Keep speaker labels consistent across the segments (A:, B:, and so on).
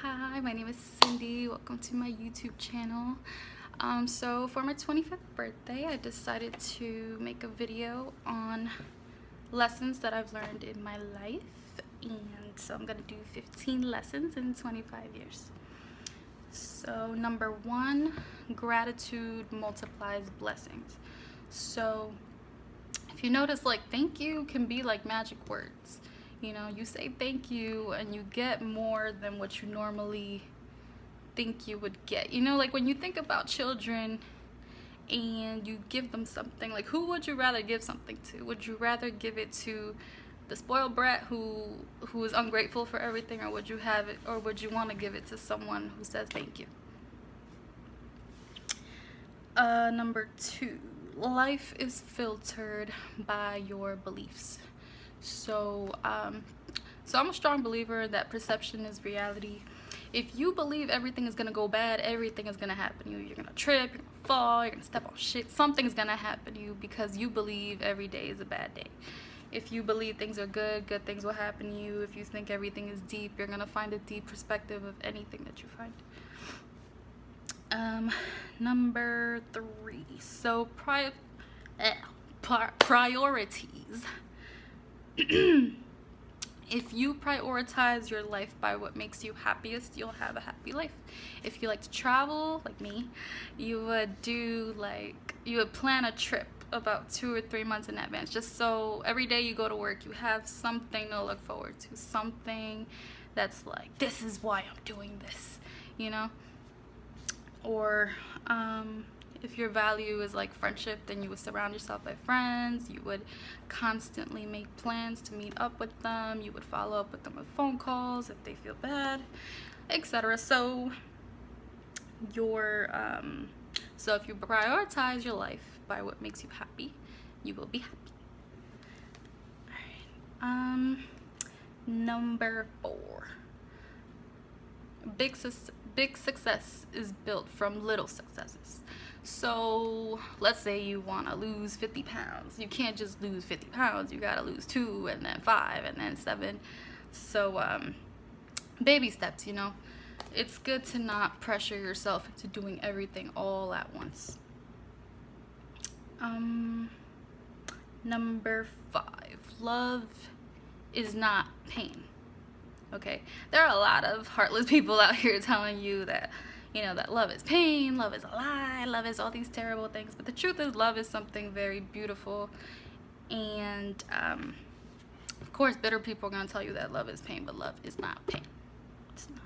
A: Hi, my name is Cindy. Welcome to my YouTube channel. So for my 25th birthday, I decided to make a video on lessons that I've learned in my life. And so I'm gonna do 15 lessons in 25 years. So number one, gratitude multiplies blessings. So if you notice, like, thank you can be like magic words. You know, you say thank you and you get more than what you normally think you would get. You know, like when you think about children and you give them something, like who would you rather give something to? Would you rather give it to the spoiled brat who is ungrateful for everything, or would you want to give it to someone who says thank you? Number two, life is filtered by your beliefs. So I'm a strong believer that perception is reality. If you believe everything is gonna go bad, everything is gonna happen to you. You're gonna trip, you're gonna fall, you're gonna step on shit. Something's gonna happen to you because you believe every day is a bad day. If you believe things are good, good things will happen to you. If you think everything is deep, you're gonna find a deep perspective of anything that you find. Number three, so priorities. If you prioritize your life by what makes you happiest, you'll have a happy life. If you like to travel, like me, you would plan a trip about 2 or 3 months in advance, just so every day you go to work, you have something to look forward to, something that's like, this is why I'm doing this, you know? Or if your value is like friendship, then you would surround yourself by friends. You would constantly make plans to meet up with them. You would follow up with them with phone calls if they feel bad, etc. So if you prioritize your life by what makes you happy, you will be happy. All right. Number four, big success is built from little successes. So let's say you want to lose 50 pounds. You can't just lose 50 pounds. You got to lose 2 and then 5 and then 7. So baby steps, you know. It's good to not pressure yourself into doing everything all at once. Number 5, love is not pain. Okay, there are a lot of heartless people out here telling you that, you know, that love is pain, love is a lie, love is all these terrible things. But the truth is, love is something very beautiful. And of course, bitter people are going to tell you that love is pain, but love is not pain. It's not.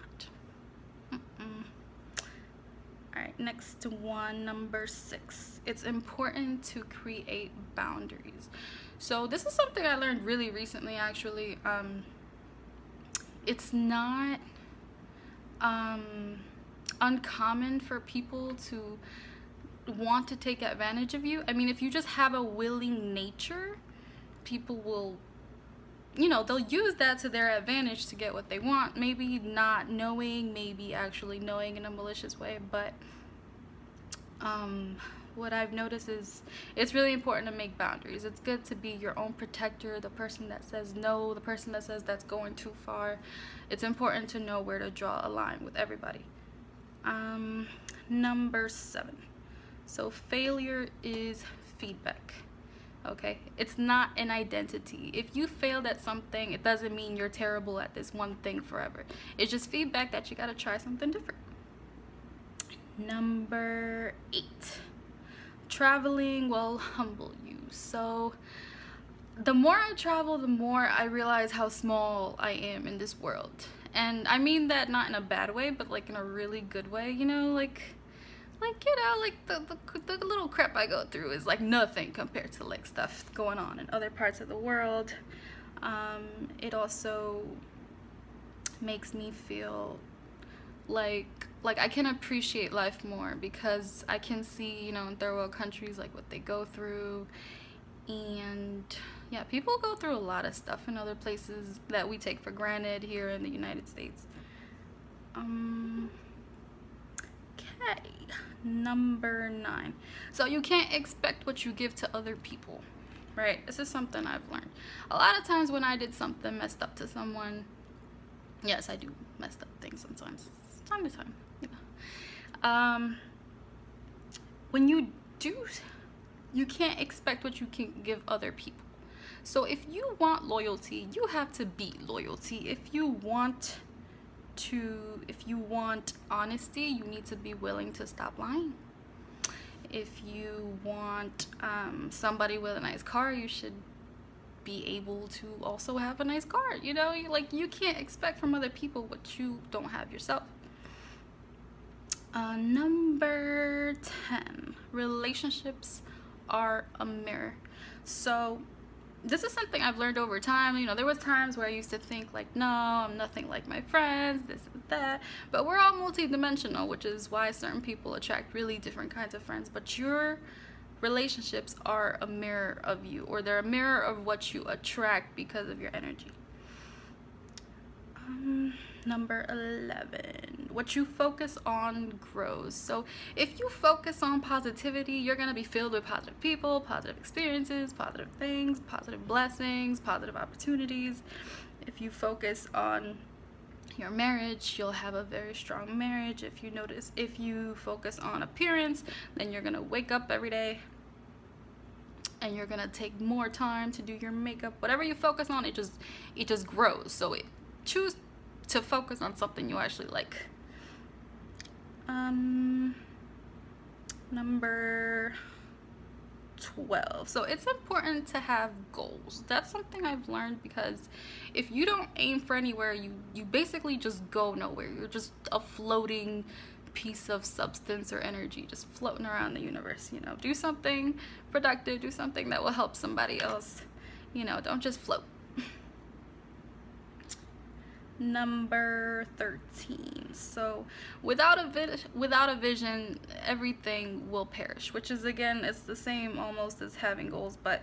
A: All right, next one, number 6. It's important to create boundaries. So this is something I learned really recently, actually. It's not uncommon for people to want to take advantage of you. I mean, if you just have a willing nature, people will, you know, they'll use that to their advantage to get what they want. Maybe not knowing, maybe actually knowing in a malicious way. But what I've noticed is it's really important to make boundaries. It's good to be your own protector, the person that says no, the person that says that's going too far. It's important to know where to draw a line with everybody. Number 7. So failure is feedback. Okay, it's not an identity. If you failed at something, it doesn't mean you're terrible at this one thing forever. It's just feedback that you gotta try something different. Number 8, traveling will humble you. So the more I travel, the more I realize how small I am in this world. And I mean that not in a bad way, but like in a really good way, you know, like you know, like the little crap I go through is like nothing compared to like stuff going on in other parts of the world. It also makes me feel like I can appreciate life more, because I can see, you know, in third world countries, like what they go through. And yeah, people go through a lot of stuff in other places that we take for granted here in the United States. Okay, number 9. So you can't expect what you give to other people, right? This is something I've learned. A lot of times when I did something messed up to someone, Yes, I do messed up things sometimes, time to time, you know. When you do, you can't expect what you can give other people. So if you want loyalty, you have to be loyalty. If you want honesty, you need to be willing to stop lying. If you want somebody with a nice car, you should be able to also have a nice car. You know, you can't expect from other people what you don't have yourself. Number 10, relationships are a mirror. So this is something I've learned over time. You know, there was times where I used to think like, no, I'm nothing like my friends, this and that. But we're all multidimensional, which is why certain people attract really different kinds of friends. But your relationships are a mirror of you, or they're a mirror of what you attract because of your energy. Number 11, what you focus on grows. So if you focus on positivity, you're going to be filled with positive people, positive experiences, positive things, positive blessings, positive opportunities. If you focus on your marriage, you'll have a very strong marriage. If you focus on appearance, then you're going to wake up every day and you're going to take more time to do your makeup. Whatever you focus on, it just grows. So choose to focus on something you actually like. Number 12. So it's important to have goals. That's something I've learned, because if you don't aim for anywhere, you basically just go nowhere. You're just a floating piece of substance or energy just floating around the universe. You know, do something productive, do something that will help somebody else. You know, don't just float. Number 13. So without a vision, everything will perish, which is, again, it's the same almost as having goals. But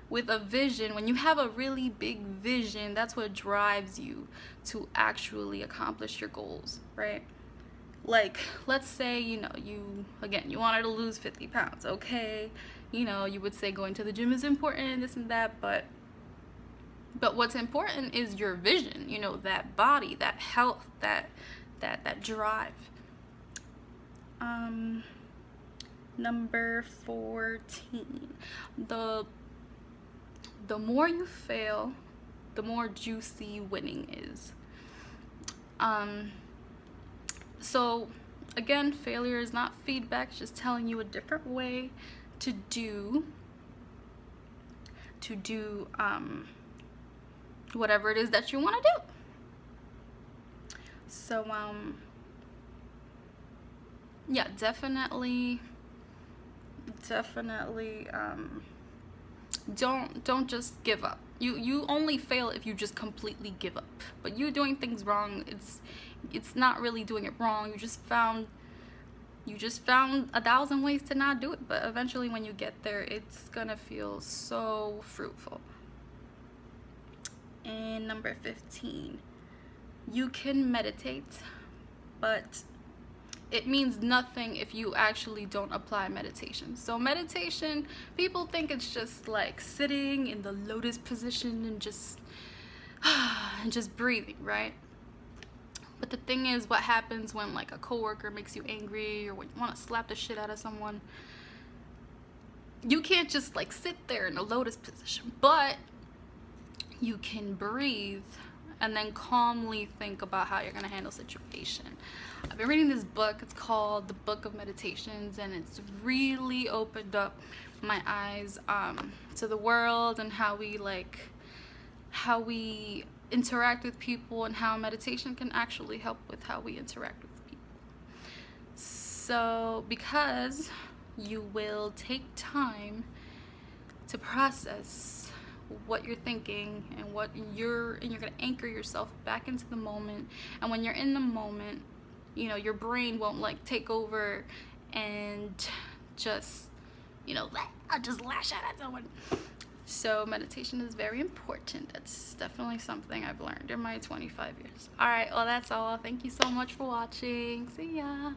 A: with a vision, when you have a really big vision, that's what drives you to actually accomplish your goals, right? Like, let's say, you know, you wanted to lose 50 pounds. Okay, you know, you would say going to the gym is important, this and that, but what's important is your vision, you know, that body, that health, that drive. Number 14. The more you fail, the more juicy winning is. So again, failure is not feedback, it's just telling you a different way to do whatever it is that you want to do. So yeah, definitely don't just give up. You only fail if you just completely give up. But you doing things wrong, it's not really doing it wrong. You just found 1,000 ways to not do it, but eventually when you get there, it's gonna feel so fruitful. And number 15, you can meditate, but it means nothing if you actually don't apply meditation. So meditation, people think it's just like sitting in the lotus position and just breathing, right? But the thing is, what happens when like a coworker makes you angry, or when you want to slap the shit out of someone, you can't just like sit there in a lotus position, but you can breathe and then calmly think about how you're going to handle situation. I've been reading this book. It's called The Book of Meditations, and it's really opened up my eyes to the world and how we interact with people, and how meditation can actually help with how we interact with people. So because you will take time to process what you're thinking and you're going to anchor yourself back into the moment. And when you're in the moment, you know, your brain won't like take over and just, you know, I'll just lash out at someone. So meditation is very important. That's definitely something I've learned in my 25 years. All right, well, that's all. Thank you so much for watching. See ya.